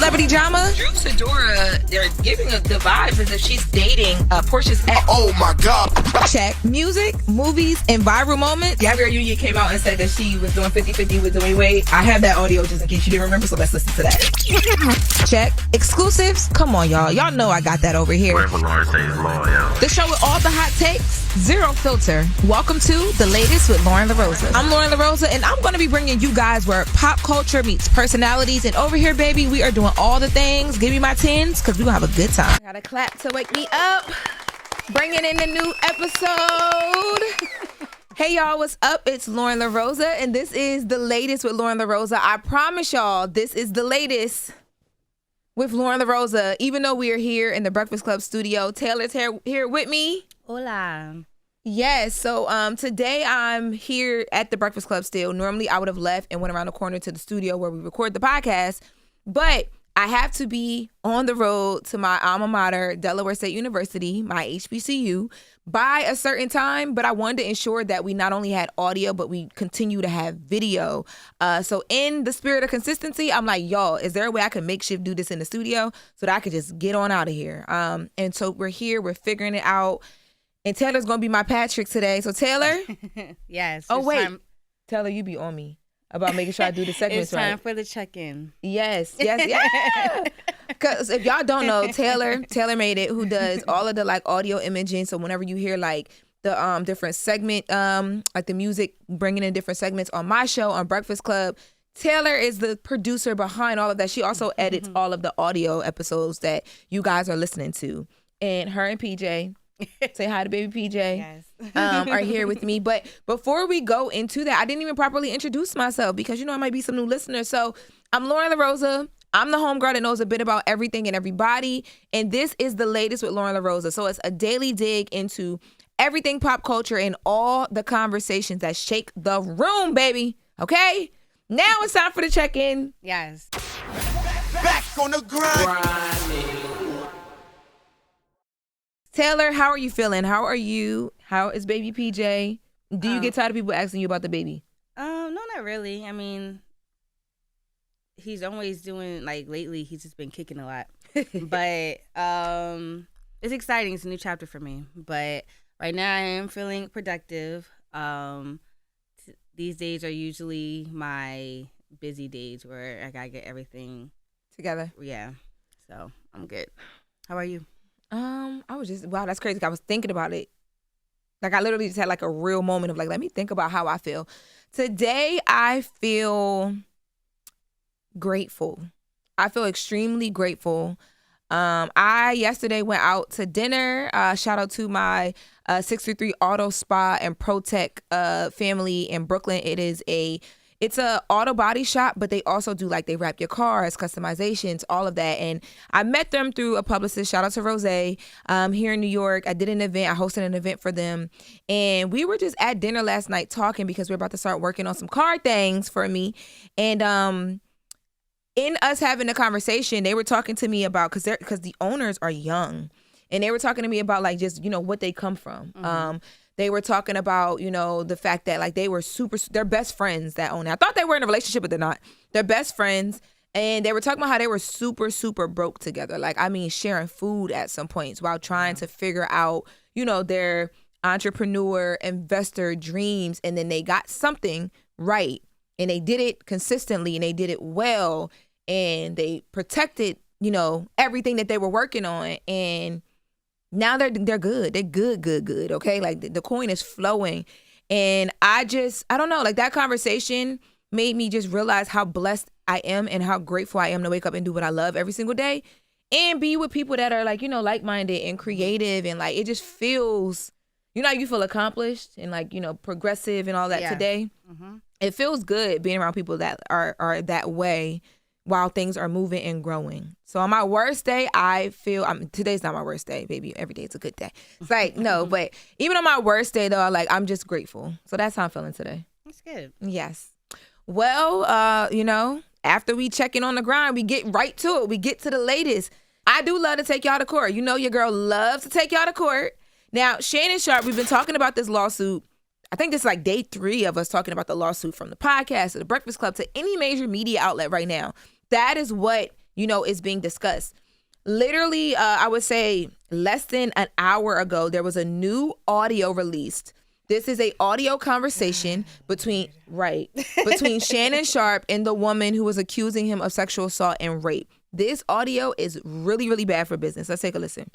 celebrity drama? Drew Sidora, they're giving the vibes as if she's dating Portia's ex. Oh my God. Check. Music, movies, and viral moments. Gabrielle Union came out and said that she was doing 50-50 with Dwayne Wade. I have that audio just in case you didn't remember, so let's listen to that. Check. Exclusives. Come on, y'all. Y'all know I got that over here. Whatever Lauren says law, yeah. The show with all the hot takes, zero filter. Welcome to The Latest with Loren LoRosa. I'm Loren LoRosa, and I'm going to be bringing you guys where pop culture meets personalities. And over here, baby, we are doing all the things. Give me my tens, because we're going to have a good time. Got to clap to wake me up. Bringing in a new episode. Hey, y'all, what's up? It's Loren LoRosa, and this is The Latest with Loren LoRosa. I promise y'all, this is the latest with Loren LoRosa. Even though we are here in the Breakfast Club studio, Taylor's here with me. Hola. Yes, so today I'm here at the Breakfast Club still. Normally I would have left and went around the corner to the studio where we record the podcast, but I have to be on the road to my alma mater, Delaware State University, my HBCU, by a certain time, but I wanted to ensure that we not only had audio, but we continue to have video. So in the spirit of consistency, I'm like, y'all, is there a way I can makeshift do this in the studio so that I could just get on out of here? And so we're here, we're figuring it out. And Taylor's going to be my Patrick today. So, Taylor? Yes. Oh, wait. Taylor, you be on me about making sure I do the segments right. It's time for the check-in. Yes. Because if y'all don't know, Taylor made it, who does all of the, like, audio imaging. So whenever you hear, like, the different segment, like the music, bringing in different segments on my show, on Breakfast Club, Taylor is the producer behind all of that. She also edits all of the audio episodes that you guys are listening to. And her and PJ... say hi to baby PJ. Yes. Are here with me. But before we go into that, I didn't even properly introduce myself because, you know, I might be some new listeners. So I'm Loren LoRosa. I'm the homegirl that knows a bit about everything and everybody. And this is The Latest with Loren LoRosa. So it's a daily dig into everything pop culture and all the conversations that shake the room, baby. Okay? Now it's time for the check-in. Yes. Back on the grind. Taylor, how are you feeling? How are you? How is baby PJ? Do you get tired of people asking you about the baby? No, not really. I mean, he's always doing, like, lately, he's just been kicking a lot. But it's exciting. It's a new chapter for me. But right now I am feeling productive. These days are usually my busy days where I gotta get everything together. Yeah. So I'm good. How are you? I was just, wow, that's crazy. I was thinking about it. Like, I literally just had like a real moment of like, let me think about how I feel. Today, I feel grateful. I feel extremely grateful. I yesterday went out to dinner. Shout out to my 633 Auto Spa and ProTech family in Brooklyn. It's a auto body shop, but they also do, like, they wrap your cars, customizations, all of that. And I met them through a publicist. Shout out to Rose here in New York. I did an event. I hosted an event for them. And we were just at dinner last night talking because we're about to start working on some car things for me. And in us having a conversation, they were talking to me about, because the owners are young. And they were talking to me about, like, just, you know, what they come from. Mm-hmm. They were talking about, you know, the fact that, like, they're best friends that own it. I thought they were in a relationship, but they're not. They're best friends. And they were talking about how they were super, super broke together. Like, I mean, sharing food at some points while trying to figure out, you know, their entrepreneur, investor dreams. And then they got something right. And they did it consistently and they did it well. And they protected, you know, everything that they were working on. And now they're good. They're good. Okay. Like the coin is flowing. And I don't know, like that conversation made me just realize how blessed I am and how grateful I am to wake up and do what I love every single day and be with people that are, like, you know, like-minded and creative. And like, it just feels, you know, you feel accomplished and, like, you know, progressive and all that today. Mm-hmm. It feels good being around people that are that way while things are moving and growing. So on my worst day, I feel, today's not my worst day, baby. Every day it's a good day. It's like, no, but even on my worst day though, I'm just grateful. So that's how I'm feeling today. That's good. Yes. Well, you know, after we check in on the grind, we get right to it. We get to the latest. I do love to take y'all to court. You know, your girl loves to take y'all to court. Now, Shannon Sharpe, we've been talking about this lawsuit. I think this is like day 3 of us talking about the lawsuit, from the podcast to the Breakfast Club to any major media outlet right now. That is what is being discussed. Literally, I would say less than an hour ago, there was a new audio released. This is a audio conversation between Shannon Sharpe and the woman who was accusing him of sexual assault and rape. This audio is really, really bad for business. Let's take a listen.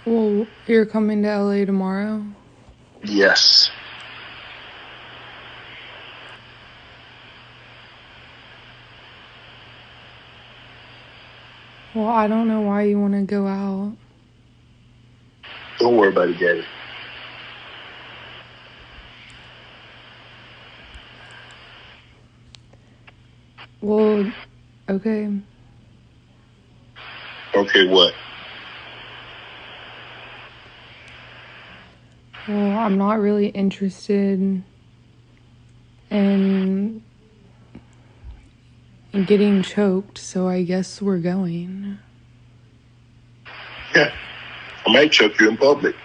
Well, you're coming to LA tomorrow? Yes. Well, I don't know why you want to go out. Don't worry about it, Daddy. Well, okay. Okay, what? Well, I'm not really interested in getting choked, so I guess we're going. Yeah. I might choke you in public.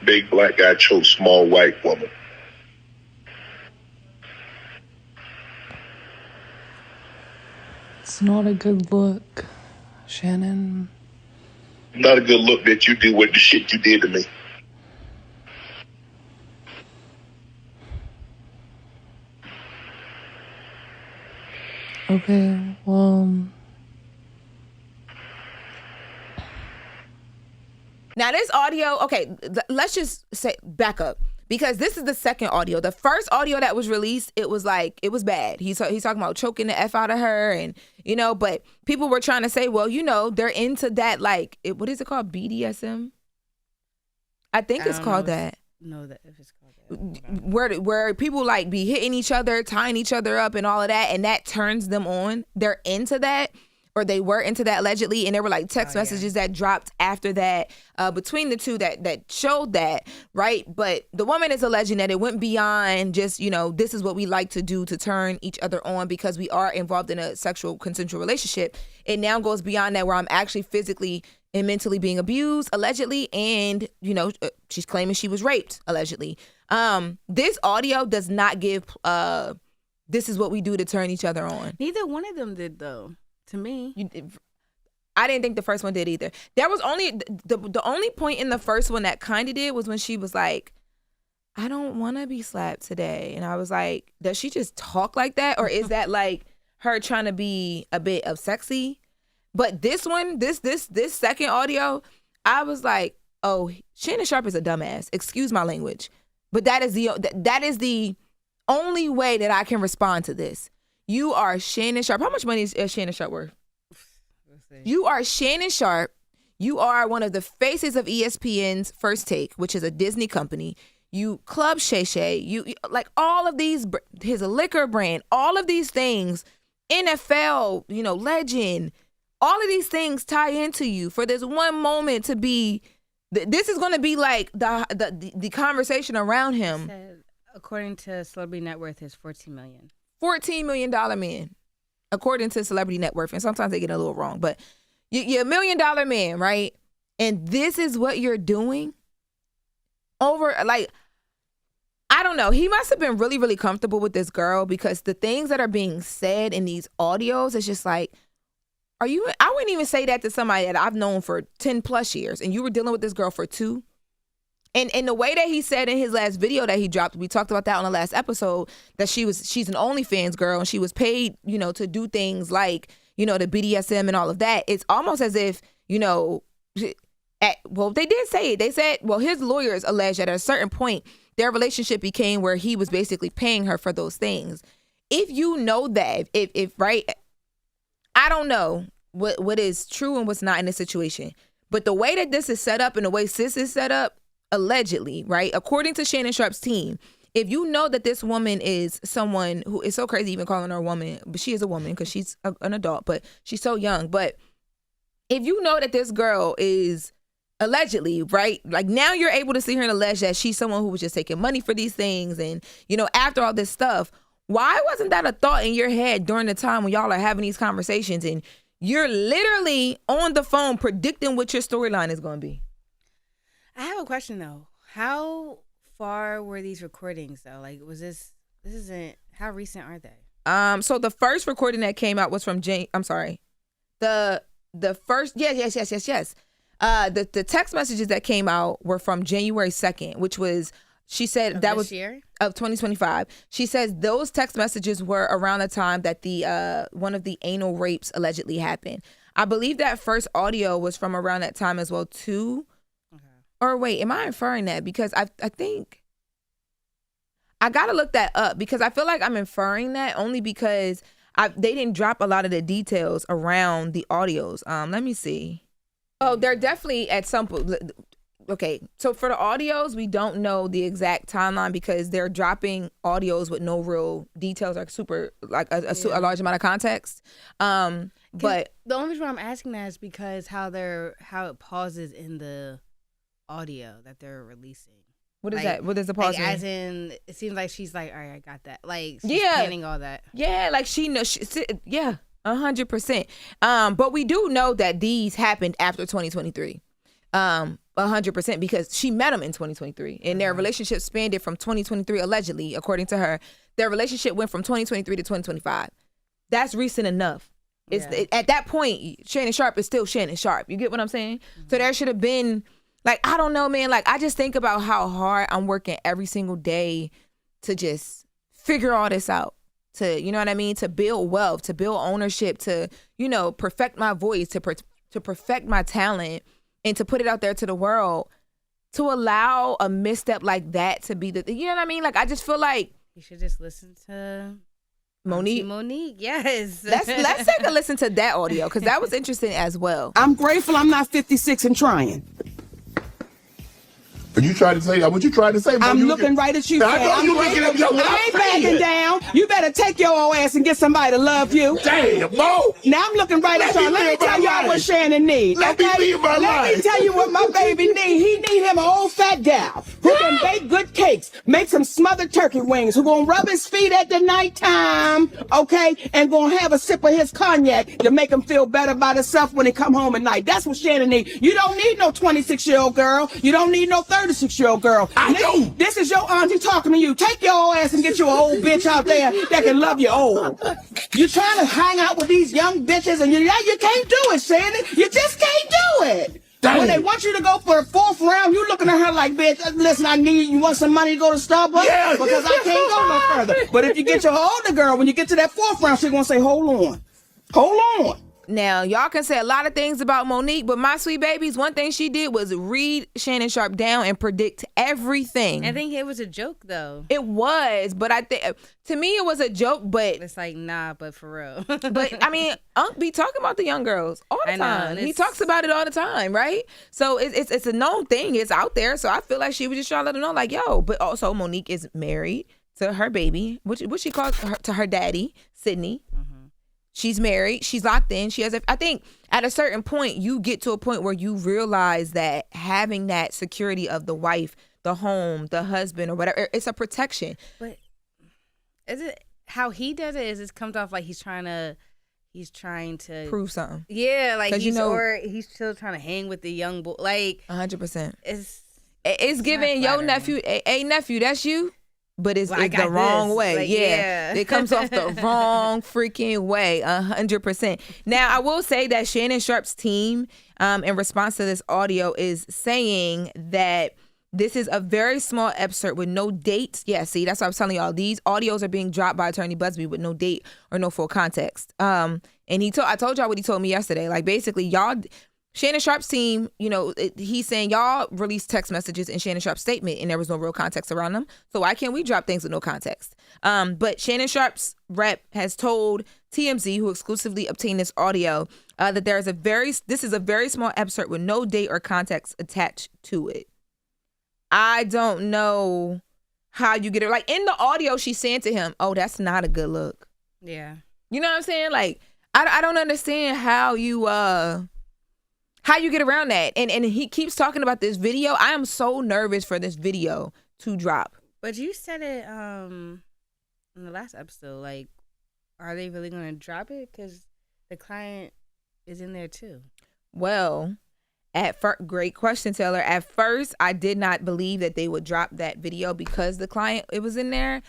Big black guy chokes small white woman. It's not a good look, Shannon. Not a good look that you do with the shit you did to me. Okay, well... Now this audio, okay, let's just say back up, because this is the second audio. The first audio that was released, it was bad. He's talking about choking the F out of her, and but people were trying to say, well, they're into that, like, what is it called? BDSM? I think it's called that. No, that if it's called that. Where people like be hitting each other, tying each other up, and all of that, and that turns them on. They're into that. Or they were into that allegedly, and there were like text messages that dropped after that between the two that showed that, right? But the woman is alleging that it went beyond just, this is what we like to do to turn each other on because we are involved in a sexual consensual relationship. It now goes beyond that where I'm actually physically and mentally being abused, allegedly, and, she's claiming she was raped, allegedly. This audio does not give, this is what we do to turn each other on. Neither one of them did, though. To me, I didn't think the first one did either. There was only the only point in the first one that kind of did was when she was like, I don't want to be slapped today. And I was like, does she just talk like that? Or is that like her trying to be a bit of sexy? But this one, this second audio, I was like, oh, Shannon Sharpe is a dumbass. Excuse my language. But that is the only way that I can respond to this. You are Shannon Sharpe. How much money is Shannon Sharpe worth? You are Shannon Sharpe. You are one of the faces of ESPN's First Take, which is a Disney company. You Club Shay Shay. You like all of these, his liquor brand, all of these things, NFL, legend, all of these things tie into you for this one moment to be, this is going to be like the conversation around him. According to Celebrity Net Worth, is $14 million. $14 million man, according to Celebrity Net Worth. And sometimes they get a little wrong, but you're $1 million man, right? And this is what you're doing over, like, I don't know. He must have been really, really comfortable with this girl because the things that are being said in these audios, it's just like, I wouldn't even say that to somebody that I've known for 10 plus years. And you were dealing with this girl for 2. And the way that he said in his last video that he dropped, we talked about that on the last episode, that she's an OnlyFans girl and she was paid, to do things like, the BDSM and all of that. It's almost as if, they did say it. They said, his lawyers allege that at a certain point, their relationship became where he was basically paying her for those things. If you know that, if right, I don't know what is true and what's not in this situation. But the way that this is set up and the way sis is set up, allegedly, right? According to Shannon Sharpe's team, if you know that this woman is someone who is so crazy even calling her a woman, but she is a woman because she's an adult, but she's so young. But if you know that this girl is allegedly, right? Like now you're able to see her and allege that she's someone who was just taking money for these things. And, after all this stuff, why wasn't that a thought in your head during the time when y'all are having these conversations and you're literally on the phone predicting what your storyline is going to be? I have a question though. How far were these recordings though? Like, was this isn't, how recent are they? So the first recording that came out was from The first, yes. The text messages that came out were from January 2nd, which was, she said Of that this was year? of 2025. She says those text messages were around the time that the one of the anal rapes allegedly happened. I believe that first audio was from around that time as well too. Okay. Or wait, am I inferring that? Because I think I gotta look that up, because I feel like I'm inferring that only because they didn't drop a lot of the details around the audios. Let me see. Oh, they're definitely at some point. Okay, so for the audios, we don't know the exact timeline because they're dropping audios with no real details, like super, like a large amount of context. But the only reason I'm asking that is because how it pauses in the audio that they're releasing. What is that? What is the pause? Like, as in, it seems like she's like, all right, I got that. Like, she's planning all that. Yeah, like she knows. Yeah, 100%. But we do know that these happened after 2023. 100%, because she met him in 2023, and their relationship spanned from 2023, allegedly, according to her. Their relationship went from 2023 to 2025. That's recent enough. At that point, Shannon Sharpe is still Shannon Sharpe. You get what I'm saying? Mm-hmm. So there should have been, like, I don't know, man. Like, I just think about how hard I'm working every single day to just figure all this out. To, you know what I mean? To build wealth, to build ownership, to, you know, perfect my voice, to perfect my talent, and to put it out there to the world. To allow a misstep like that to be you know what I mean? Like, I just feel like you should just listen to Monique, yes. Let's take a listen to that audio, because that was interesting as well. I'm grateful I'm not 56 and trying. But you tried to say what you tried to say. I'm looking right at you. I ain't backing down. You better take your old ass and get somebody to love you. Damn, no. Now I'm looking right at y'all. Let me tell y'all what Shannon needs. Let me tell you what my baby needs. He need him an old fat gal who can bake good cakes, make some smothered turkey wings, who gonna rub his feet at the nighttime, okay, and gonna have a sip of his cognac to make him feel better about himself when he come home at night. That's what Shannon needs. You don't need no 26-year-old girl. You don't need no 36-year-old girl. This is your auntie talking to you. Take your old ass and get you an old bitch out there that can love you old. You're trying to hang out with these young bitches and you can't do it, Shannon. You just can't do it. Dang. When they want you to go for the 4th round, you looking at her like, bitch, listen, you want some money to go to Starbucks? Yeah. Because I can't go no further. But if you get your older girl, when you get to that 4th round, she's going to say, hold on. Now, y'all can say a lot of things about Monique, but my sweet babies, one thing she did was read Shannon Sharpe down and predict everything. I think it was a joke, though. It was, but I think, to me, it was a joke, but... It's like, nah, but for real. But, I mean, Unc be talking about the young girls all the time. He talks about it all the time, right? So it's a known thing. It's out there. So I feel like she was just trying to let them know, like, yo, but also Monique is married to her baby, what she calls to her daddy, Sydney. Mm-hmm. She's married. She's locked in. She has I think at a certain point, you get to a point where you realize that having that security of the wife, the home, the husband, or whatever, it's a protection. But is it how he does it? Is it comes off like he's trying to prove something? Yeah, like he's still trying to hang with the young boy. Like 100%. It's giving your nephew, hey nephew, that's you. But it's the wrong way. Like, yeah. It comes off the wrong freaking way, 100%. Now, I will say that Shannon Sharpe's team, in response to this audio, is saying that this is a very small excerpt with no dates. Yeah, see, that's what I was telling y'all. These audios are being dropped by Attorney Busby with no date or no full context. And I told y'all what he told me yesterday. Like, basically, y'all... Shannon Sharpe's team, you know, he's saying y'all released text messages in Shannon Sharpe's statement and there was no real context around them. So why can't we drop things with no context? But Shannon Sharpe's rep has told TMZ, who exclusively obtained this audio, that this is a very small excerpt with no date or context attached to it. I don't know how you get it. Like, in the audio, she's saying to him, oh, that's not a good look. Yeah. You know what I'm saying? Like, I don't understand how you get around that. And he keeps talking about this video. I am so nervous for this video to drop. But you said it in the last episode. Like, are they really going to drop it? Because the client is in there too. Well, Great question, Taylor. At first, I did not believe that they would drop that video because the client, it was in there.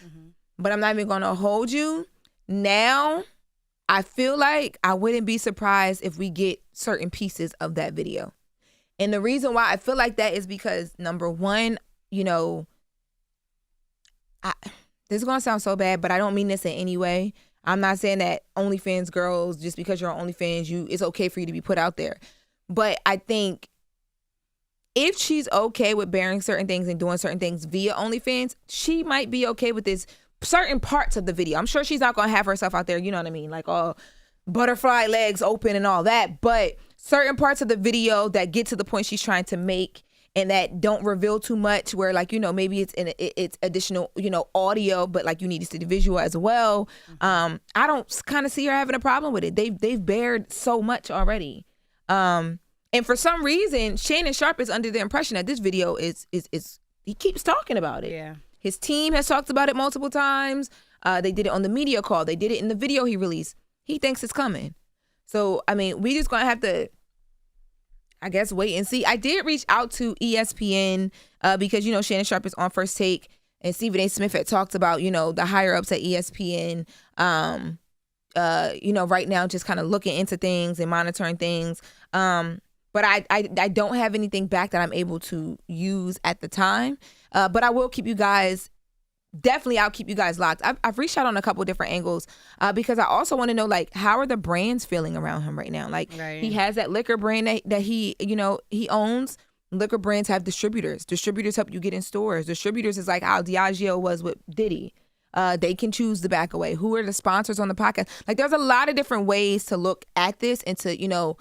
But I'm not even going to hold you. Now, I feel like I wouldn't be surprised if we get certain pieces of that video. And the reason why I feel like that is because, number one, you know, this is going to sound so bad, but I don't mean this in any way. I'm not saying that OnlyFans girls, just because you're on OnlyFans, it's okay for you to be put out there. But I think if she's okay with bearing certain things and doing certain things via OnlyFans, she might be okay with this certain parts of the video. I'm sure she's not going to have herself out there, you know what I mean? Like all butterfly legs open and all that. But certain parts of the video that get to the point she's trying to make and that don't reveal too much, where like, you know, maybe it's additional, you know, audio, but like you need to see the visual as well. I don't kind of see her having a problem with it. They've bared so much already. And for some reason, Shannon Sharpe is under the impression that this video is he keeps talking about it. Yeah. His team has talked about it multiple times. They did it on the media call. They did it in the video he released. He thinks it's coming. So, I mean, we just going to have to, I guess, wait and see. I did reach out to ESPN because, you know, Shannon Sharpe is on First Take, and Stephen A. Smith had talked about, you know, the higher ups at ESPN, you know, right now just kind of looking into things and monitoring things. But I don't have anything back that I'm able to use at the time. But I will keep you guys, definitely I'll keep you guys locked. I've reached out on a couple different angles because I also want to know, like, how are the brands feeling around him right now? Like, he has that liquor brand that he, you know, he owns. Liquor brands have distributors. Distributors help you get in stores. Distributors is like how Diageo was with Diddy. They can choose to back away. Who are the sponsors on the podcast? Like, there's a lot of different ways to look at this and to, you know,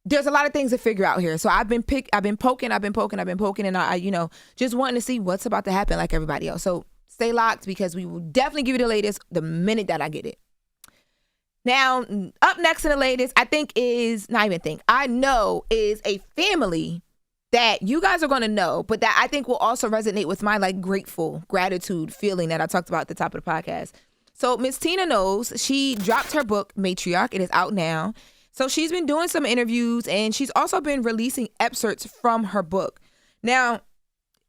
there's a lot of things to figure out here. So I've been poking, and I, you know, just wanting to see what's about to happen like everybody else. So stay locked because we will definitely give you the latest the minute that I get it. Now, up next in the latest, I know is a family that you guys are going to know, but that I think will also resonate with my like gratitude feeling that I talked about at the top of the podcast. So Miss Tina Knowles, she dropped her book, Matriarch. It is out now. So she's been doing some interviews, and she's also been releasing excerpts from her book. Now,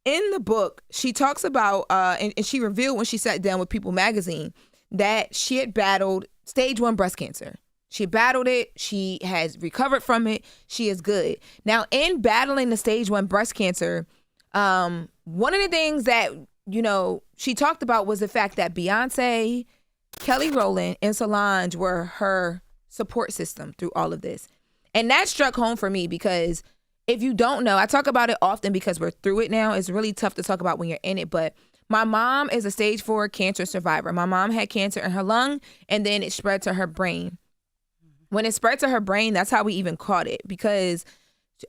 in the book, she talks about, and she revealed when she sat down with People magazine, that she had battled stage 1 breast cancer. She battled it. She has recovered from it. She is good. Now, in battling the stage 1 breast cancer, one of the things that, you know, she talked about was the fact that Beyonce, Kelly Rowland, and Solange were her support system through all of this. And that struck home for me because if you don't know, I talk about it often because we're through it now. It's really tough to talk about when you're in it, but my mom is a stage 4 cancer survivor. My mom had cancer in her lung, and then it spread to her brain. When it spread to her brain, that's how we even caught it, because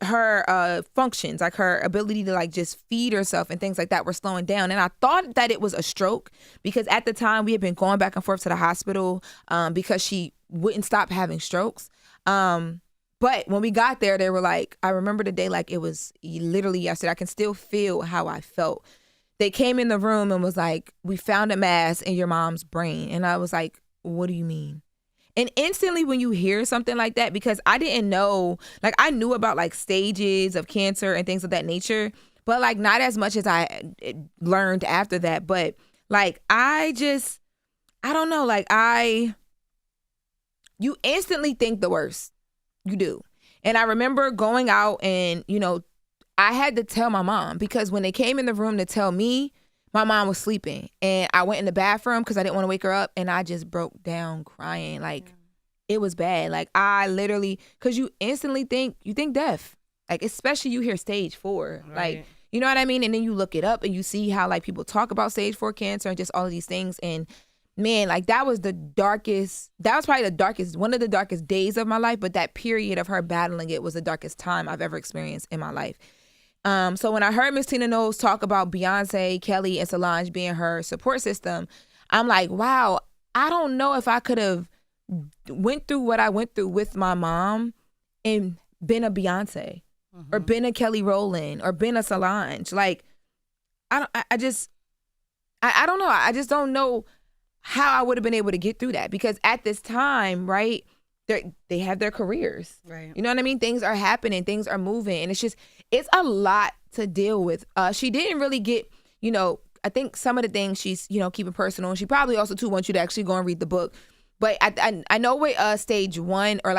her functions, like her ability to like just feed herself and things like that, were slowing down. And I thought that it was a stroke because at the time we had been going back and forth to the hospital because she wouldn't stop having strokes. But when we got there, they were like, I remember the day like it was literally yesterday. I can still feel how I felt. They came in the room and was like, we found a mass in your mom's brain. And I was like, what do you mean? And instantly when you hear something like that, because I didn't know, like I knew about like stages of cancer and things of that nature, but like not as much as I learned after that. But like, I don't know, like you instantly think the worst. You do. And I remember going out and, you know, I had to tell my mom because when they came in the room to tell me, my mom was sleeping. And I went in the bathroom because I didn't want to wake her up. And I just broke down crying. Like, it was bad. Like, I literally, because you instantly think death. Like, especially you hear stage 4. Right. Like, you know what I mean? And then you look it up and you see how, like, people talk about stage 4 cancer and just all of these things. And man, like that was probably one of the darkest days of my life, but that period of her battling it was the darkest time I've ever experienced in my life. So when I heard Miss Tina Knowles talk about Beyonce, Kelly, and Solange being her support system, I'm like, wow, I don't know if I could have went through what I went through with my mom and been a Beyonce or been a Kelly Rowland or been a Solange. Like, I don't know. I just don't know how I would have been able to get through that, because at this time, right, they have their careers. Right. You know what I mean? Things are happening, things are moving, and it's a lot to deal with. She didn't really get, I think some of the things she's, keeping personal, and she probably also too wants you to actually go and read the book. But I know with stage 1 or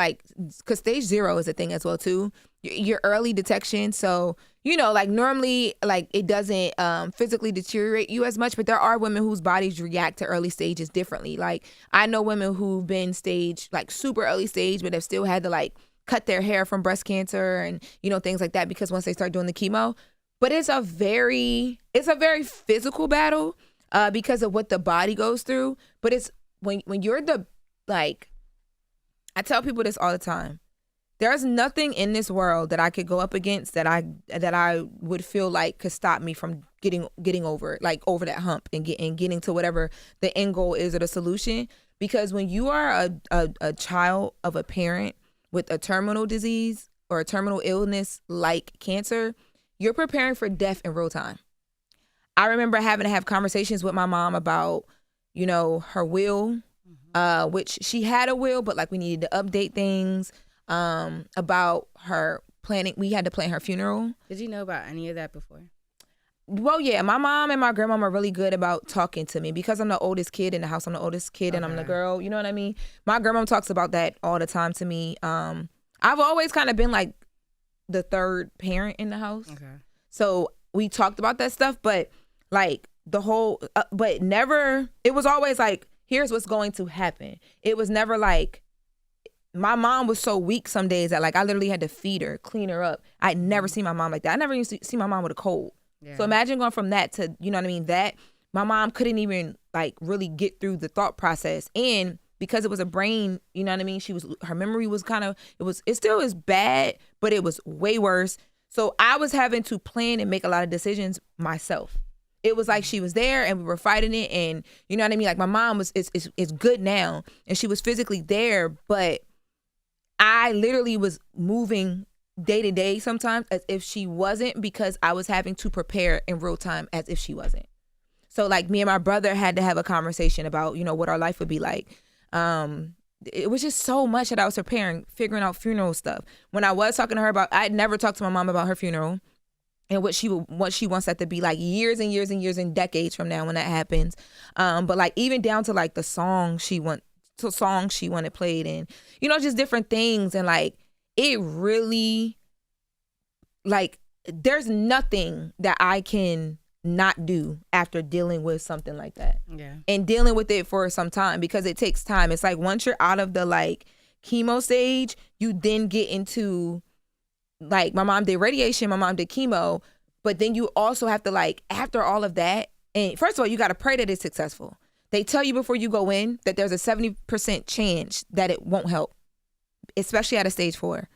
because stage 0 is a thing as well too. Your early detection, so normally it doesn't physically deteriorate you as much, but there are women whose bodies react to early stages differently. Like I know women who've been stage super early stage, but have still had to cut their hair from breast cancer and things like that because once they start doing the chemo. But it's a very physical battle because of what the body goes through. But it's when you're I tell people this all the time. There's nothing in this world that I could go up against that I would feel like could stop me from getting over it, over that hump and getting to whatever the end goal is or the solution. Because when you are a child of a parent with a terminal disease or a terminal illness like cancer, you're preparing for death in real time. I remember having to have conversations with my mom about, her will, which she had a will, but we needed to update things. About her planning. We had to plan her funeral. Did you know about any of that before? Well, yeah, my mom and my grandmom are really good about talking to me because I'm the oldest kid in the house. I'm the oldest kid and I'm the girl. You know what I mean? My grandmom talks about that all the time to me. I've always kind of been the third parent in the house. Okay. So we talked about that stuff, but the whole, but never, it was always here's what's going to happen. It was never my mom was so weak some days that I literally had to feed her, clean her up. I'd never seen my mom like that. I never used to see my mom with a cold. Yeah. So imagine going from that to, you know what I mean, that my mom couldn't even really get through the thought process. And because it was a brain, you know what I mean, her memory was it still is bad, but it was way worse. So I was having to plan and make a lot of decisions myself. It was she was there and we were fighting it, and you know what I mean? My mom is good now and she was physically there, but I literally was moving day to day sometimes as if she wasn't, because I was having to prepare in real time as if she wasn't. So me and my brother had to have a conversation about, what our life would be like. It was just so much that I was preparing, figuring out funeral stuff. When I was talking to her I'd never talked to my mom about her funeral and what she wants that to be years and years and years and decades from now when that happens. But even down to the songs she wanted played and just different things, and it really there's nothing that I can not do after dealing with something like that. Yeah. And dealing with it for some time, because it takes time. It's once you're out of the chemo stage, you then get into my mom did radiation, my mom did chemo, but then you also have to after all of that, and first of all you got to pray that it's successful. They tell you before you go in that there's a 70% chance that it won't help, especially at a stage 4.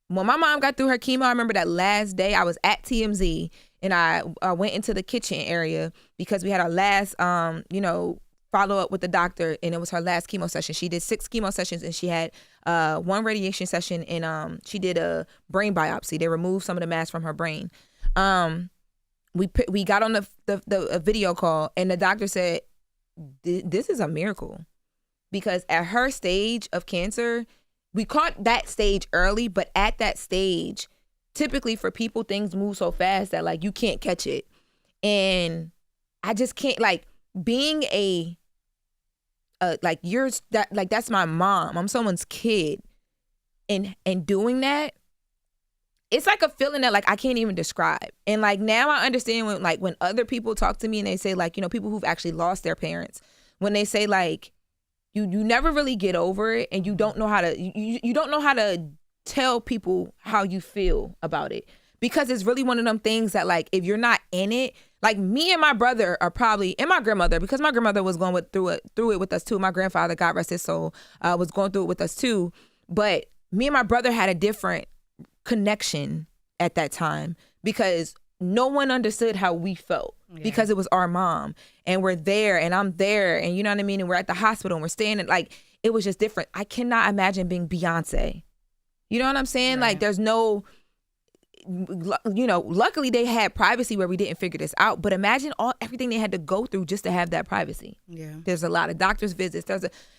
When my mom got through her chemo, I remember that last day I was at TMZ and I went into the kitchen area because we had our last, follow up with the doctor, and it was her last chemo session. She did 6 chemo sessions and she had 1 radiation session, and she did a brain biopsy. They removed some of the mass from her brain. We got on the video call and the doctor said, this is a miracle, because at her stage of cancer, we caught that stage early, but at that stage, typically for people, things move so fast that you can't catch it. And I just can't being that's my mom. I'm someone's kid, and doing that, it's a feeling that I can't even describe. And now I understand when other people talk to me and they say people who've actually lost their parents, when they say you never really get over it, and you don't know how to you don't know how to tell people how you feel about it, because it's really one of them things that if you're not in it, me and my brother are probably, and my grandmother, because my grandmother was going through it with us too. My grandfather, God rest his soul, was going through it with us too. But me and my brother had a different connection at that time, because no one understood how we felt, because it was our mom, and we're there and I'm there, and you know what I mean, and we're at the hospital and we're staying at, it was just different. I cannot imagine being Beyonce. You know what I'm saying? Right. There's no, luckily they had privacy where we didn't figure this out, but imagine everything they had to go through just to have that privacy. Yeah. There's a lot of doctor's visits.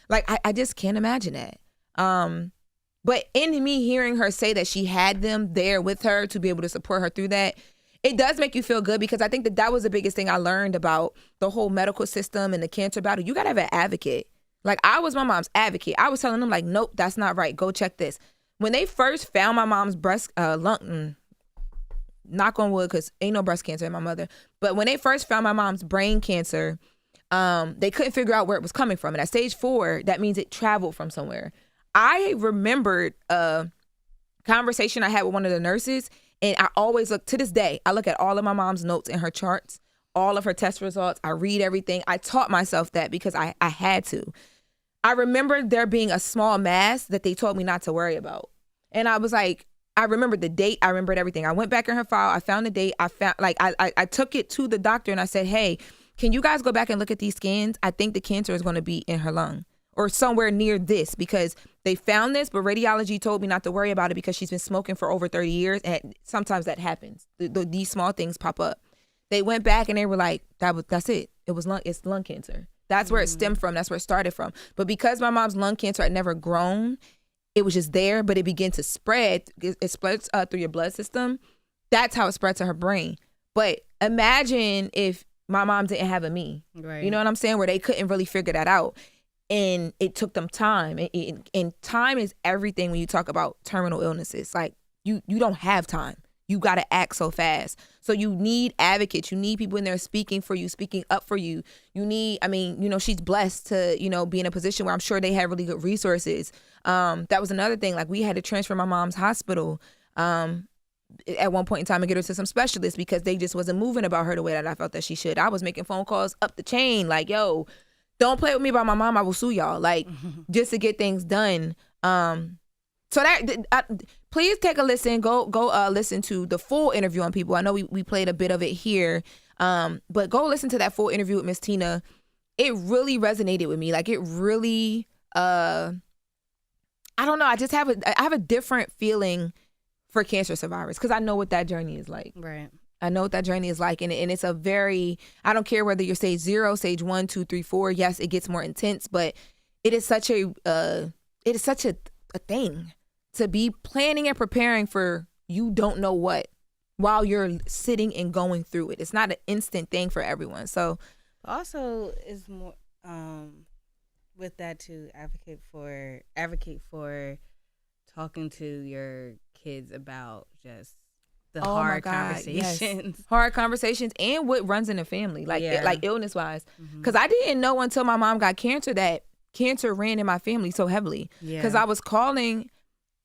I just can't imagine that. But in me hearing her say that she had them there with her to be able to support her through that, it does make you feel good, because I think that was the biggest thing I learned about the whole medical system and the cancer battle. You got to have an advocate. Like, I was my mom's advocate. I was telling them, like, nope, that's not right. Go check this. When they first found my mom's lung, knock on wood, because ain't no breast cancer in my mother. But when they first found my mom's brain cancer, they couldn't figure out where it was coming from. And at stage 4, that means it traveled from somewhere. I remembered a conversation I had with one of the nurses, and I always look, to this day, I look at all of my mom's notes and her charts, all of her test results. I read everything. I taught myself that because I had to. I remember there being a small mass that they told me not to worry about. And I was like, I remembered the date. I remembered everything. I went back in her file. I found the date. I took it to the doctor and I said, hey, can you guys go back and look at these scans? I think the cancer is going to be in her lung or somewhere near this, because they found this, but radiology told me not to worry about it because she's been smoking for over 30 years. And sometimes that happens. These small things pop up. They went back and they were like, that's it. It's lung cancer. That's where it stemmed from. That's where it started from. But because my mom's lung cancer had never grown, it was just there, but it began to spread. It spreads through your blood system. That's how it spread to her brain. But imagine if my mom didn't have a me. Right. You know what I'm saying? Where they couldn't really figure that out. And it took them time. And time is everything when you talk about terminal illnesses. Like, you don't have time. You got to act so fast. So you need advocates. You need people in there speaking for you, speaking up for you. You need, she's blessed to, be in a position where I'm sure they have really good resources. That was another thing. Like, we had to transfer my mom's hospital at one point in time and get her to some specialists because they just wasn't moving about her the way that I felt that she should. I was making phone calls up the chain like, yo, don't play with me about my mom. I will sue y'all. Like, just to get things done. So please take a listen. Go listen to the full interview on People. I know we played a bit of it here, but go listen to that full interview with Miss Tina. It really resonated with me. Like, it really, I don't know. I have a different feeling for cancer survivors because I know what that journey is like. Right. I know what that journey is like, and it's a very, I don't care whether you're stage 0, stage 1, 2, 3, 4. Yes, it gets more intense, but it is such a thing to be planning and preparing for you don't know what while you're sitting and going through it. It's not an instant thing for everyone. So also is more with that to advocate for talking to your kids about just the hard conversations. Yes. Hard conversations and what runs in the family, like illness wise. Because I didn't know until my mom got cancer that cancer ran in my family so heavily. Because I was calling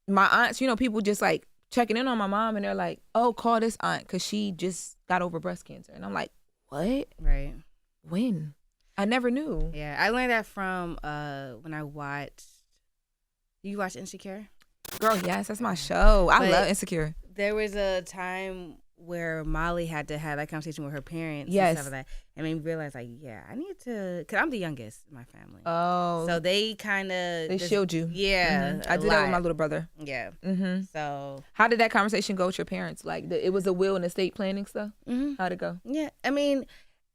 my aunts, people just like checking in on my mom and they're like, oh, call this aunt because she just got over breast cancer. And I'm like, what? Right. When? I never knew. Yeah, I learned that from when I watched, you watch Insecure? Girl, yes, that's my show. I love Insecure. There was a time where Molly had to have that conversation with her parents and stuff like that. And made me realize, like, yeah, I need to, because I'm the youngest in my family. Oh. So they kind of. They shield you. Yeah. Mm-hmm. I did that with my little brother. Yeah. Mm-hmm. So. How did that conversation go with your parents? Like, it was a will and estate planning stuff? Mm-hmm. How'd it go? Yeah. I mean,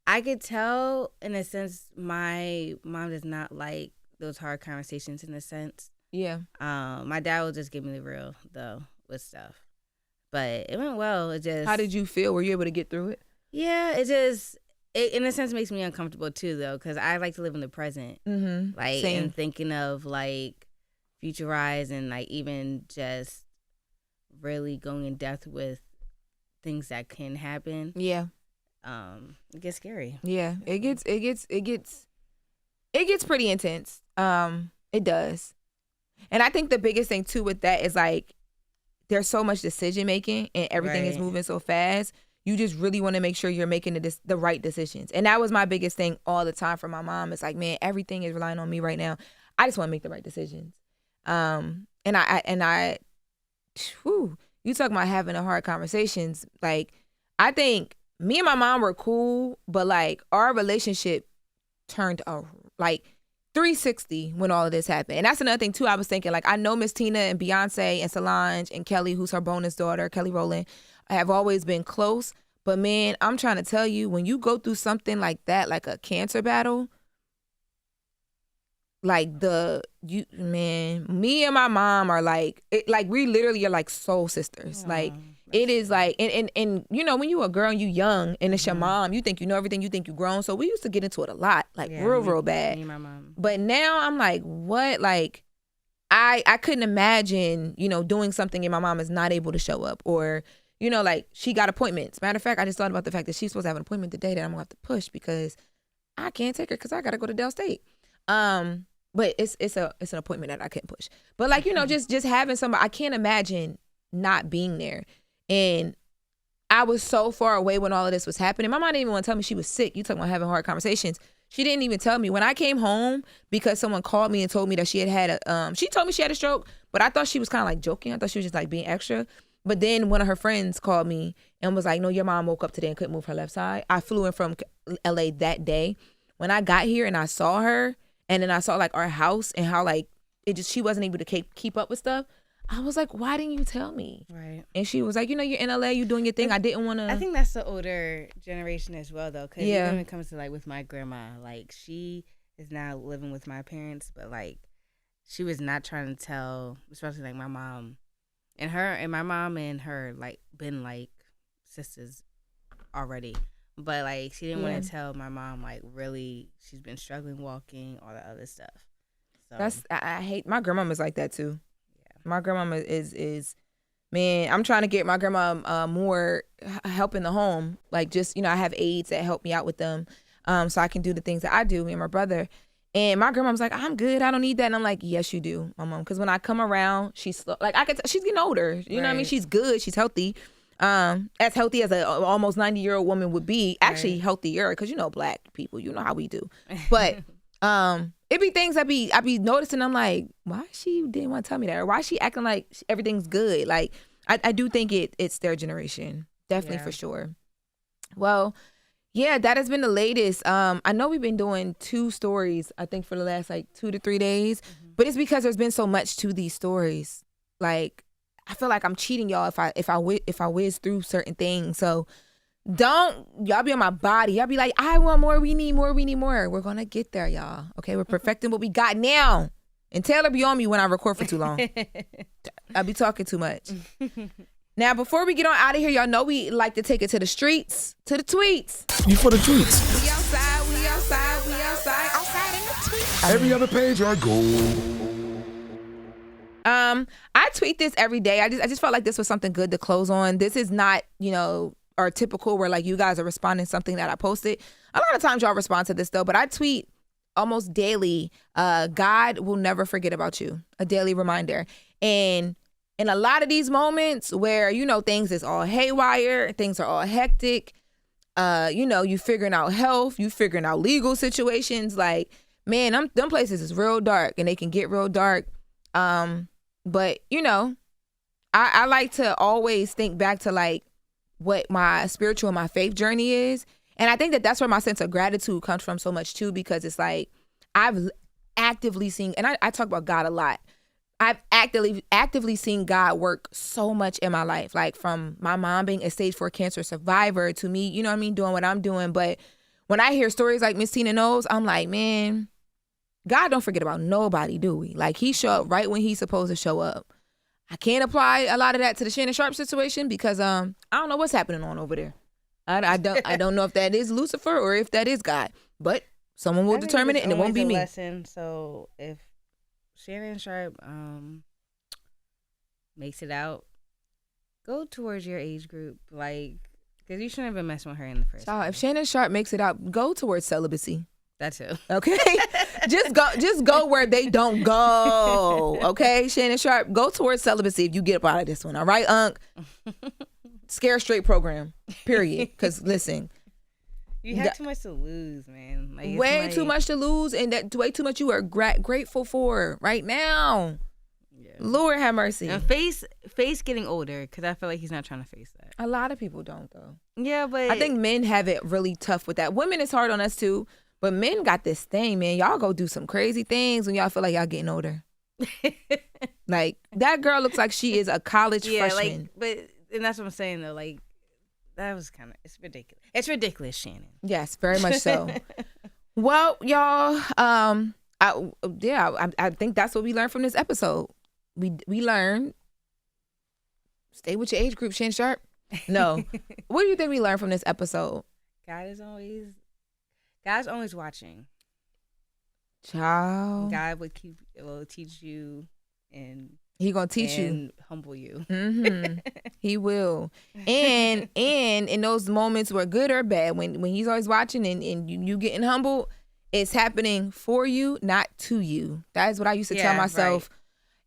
I could tell, in a sense, my mom does not like those hard conversations in a sense. Yeah. My dad will just give me the real, though, with stuff. But it went well. It just. How did you feel? Were you able to get through it? Yeah, it in a sense makes me uncomfortable too, though, because I like to live in the present. Mm-hmm. Like, Same. and thinking of like futurize and like even just really going in depth with things that can happen. Yeah. It gets scary. Yeah, it gets pretty intense. It does. And I think the biggest thing too with that is like there's so much decision making and everything is moving so fast. You just really want to make sure you're making the right decisions. And that was my biggest thing all the time for my mom. It's like, man, everything is relying on me right now. I just want to make the right decisions. And I you talk about having the hard conversations. Like, I think me and my mom were cool, but like our relationship turned like 360 when all of this happened. And that's another thing too. I was thinking, like, I know Miss Tina and Beyonce and Solange and Kelly, who's her bonus daughter, Kelly Rowland, have always been close. But man, I'm trying to tell you, when you go through something like that, like a cancer battle, like me and my mom are like we literally are like soul sisters. Like it is like and you know, when you a girl and you young and it's your mom, you think you know everything, you think you grown. So we used to get into it a lot, like real bad. Me and my mom. But now I'm like, what? Like I couldn't imagine, you know, doing something and my mom is not able to show up, or you know, like she got appointments. Matter of fact, I just thought about the fact that she's supposed to have an appointment today that I'm gonna have to push because I can't take her because I gotta go to Del State. But it's an appointment that I can't push. But like, you know, just having somebody, I can't imagine not being there. And I was so far away when all of this was happening. My mom didn't even want to tell me she was sick. You talking about having hard conversations. She didn't even tell me. When I came home, because someone called me and told me that she had she told me she had a stroke, but I thought she was kind of like joking. I thought she was just like being extra. But then one of her friends called me and was like, no, your mom woke up today and couldn't move her left side. I flew in from LA that day. When I got here and I saw her, and then I saw like our house and how like she wasn't able to keep up with stuff. I was like, why didn't you tell me? Right. And she was like, you know, you're in LA, you're doing your thing. I didn't want to. I think that's the older generation as well, though. Because even when it comes to like with my grandma, like she is now living with my parents, but like she was not trying to tell, especially like my mom and my mom and her like been like sisters already. But like she didn't want to tell my mom like really she's been struggling walking, all that other stuff. So I hate my grandmama's like that too. Yeah. My grandmama is man, I'm trying to get my grandma more help in the home. Like just, you know, I have aides that help me out with them. So I can do the things that I do, me and my brother. And my grandma's like, I'm good, I don't need that. And I'm like, yes, you do, my mom. Because when I come around, she's slow. Like she's getting older. You know what I mean? She's good, she's healthy. As healthy as a almost 90-year-old woman would be, actually healthier, because you know black people, you know how we do. But it be things I be noticing. I'm like, why she didn't want to tell me that, or why she acting like everything's good? Like I do think it's their generation, definitely for sure. Well, yeah, that has been the latest. I know we've been doing 2 stories, I think, for the last like 2 to 3 days, but it's because there's been so much to these stories. Like, I feel like I'm cheating y'all if I whiz through certain things. So don't y'all be on my body. Y'all be like, I want more. We need more. We need more. We're gonna get there, y'all. Okay, we're perfecting what we got now. And Taylor be on me when I record for too long. I be talking too much. Now, before we get on out of here, y'all know we like to take it to the streets, to the tweets. You for the tweets. We outside. We outside. We outside. Outside in the tweets. Every other page I go. I tweet this every day. I just felt like this was something good to close on. This is not, you know, our typical where like you guys are responding to something that I posted. A lot of times y'all respond to this though, but I tweet almost daily. God will never forget about you. A daily reminder. And in a lot of these moments where, you know, things is all haywire, things are all hectic, you know, you figuring out health, you figuring out legal situations, like, man, them places is real dark and they can get real dark. But, you know, I like to always think back to like what my spiritual and my faith journey is. And I think that that's where my sense of gratitude comes from so much too, because it's like I've actively seen, and I talk about God a lot. I've actively seen God work so much in my life, like from my mom being a stage 4 cancer survivor to me, you know what I mean, doing what I'm doing. But when I hear stories like Miss Tina Knowles, I'm like, man, God don't forget about nobody, do we? Like he show up right when he's supposed to show up. I can't apply a lot of that to the Shannon Sharpe situation because I don't know what's happening on over there. I don't know if that is Lucifer or if that is God, but someone will determine it, and it won't be me. Lesson. So if Shannon Sharpe makes it out, go towards your age group, like, because you shouldn't have been messing with her in the first place. If Shannon Sharpe makes it out, go towards celibacy. That too. Okay, just go where they don't go. Okay, Shannon Sharpe, go towards celibacy if you get up out of this one. All right, Unc. Scare straight program. Period. Because listen, you have too much to lose, man. Like, way too much to lose, and that way too much you are grateful for right now. Yeah. Lord have mercy. And face getting older, because I feel like he's not trying to face that. A lot of people don't though. Yeah, but I think men have it really tough with that. Women, it's hard on us too. But men got this thing, man. Y'all go do some crazy things when y'all feel like y'all getting older. Like, that girl looks like she is a college freshman. And that's what I'm saying, though. Like, that was kind of, it's ridiculous. It's ridiculous, Shannon. Yes, very much so. Well, y'all, I think that's what we learned from this episode. We learned stay with your age group, Shannon Sharpe. No. What do you think we learned from this episode? God's always watching. Child. God will teach you, and He gonna teach you and humble you. Mm-hmm. He will. And in those moments where good or bad, when he's always watching and you getting humbled, it's happening for you, not to you. That is what I used to tell myself. Right.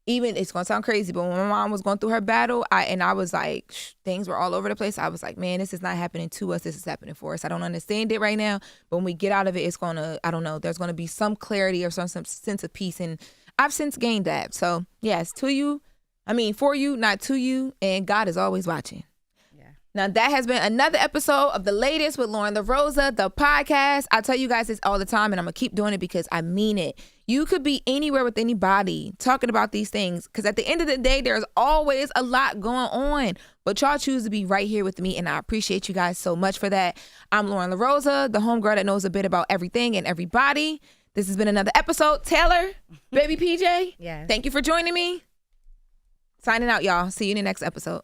Even, it's gonna sound crazy, but when my mom was going through her battle, I was like, things were all over the place. I was like, man, this is not happening to us. This is happening for us. I don't understand it right now, but when we get out of it, it's gonna, I don't know, there's gonna be some clarity or some sense of peace. And I've since gained that. So yes, for you, not to you, and God is always watching. Now, that has been another episode of The Latest with Loren LoRosa, the podcast. I tell you guys this all the time, and I'm going to keep doing it because I mean it. You could be anywhere with anybody talking about these things, because at the end of the day, there's always a lot going on. But y'all choose to be right here with me, and I appreciate you guys so much for that. I'm Loren LoRosa, the homegirl that knows a bit about everything and everybody. This has been another episode. Taylor, baby PJ, yes. Thank you for joining me. Signing out, y'all. See you in the next episode.